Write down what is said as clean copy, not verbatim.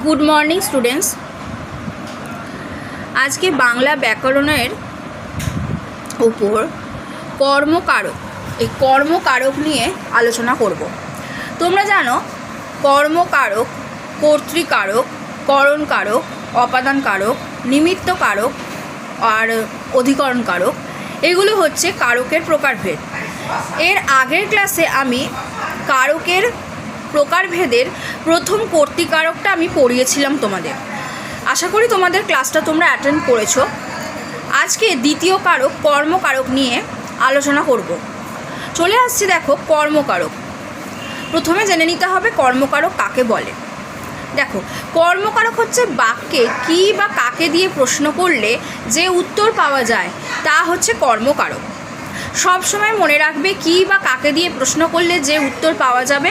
Good morning students. আজকে বাংলা ব্যাকরণের উপর কর্মকারক, এই কর্মকারক নিয়ে আলোচনা করব। তোমরা জানো কর্মকারক, কর্তৃকারক, করণকারক, অপাদানকারক, নিমিত্তকারক আর অধিকরণকারক, এগুলো হচ্ছে কারকের প্রকারভেদ। এর আগের ক্লাসে আমি কারকের প্রকারভেদের প্রথম কর্তৃকারকটা আমি পড়িয়েছিলাম তোমাদের। আশা করি তোমাদের ক্লাসটা তোমরা অ্যাটেন্ড করেছো। আজকে দ্বিতীয় কারক কর্মকারক নিয়ে আলোচনা করব। চলে আসছি, দেখো কর্মকারক। প্রথমে জেনে নিতে হবে কর্মকারক কাকে বলে। দেখো, কর্মকারক হচ্ছে বাক্যে কী বা কাকে দিয়ে প্রশ্ন করলে যে উত্তর পাওয়া যায় তা হচ্ছে কর্মকারক। সবসময় মনে রাখবে কী বা কাকে দিয়ে প্রশ্ন করলে যে উত্তর পাওয়া যাবে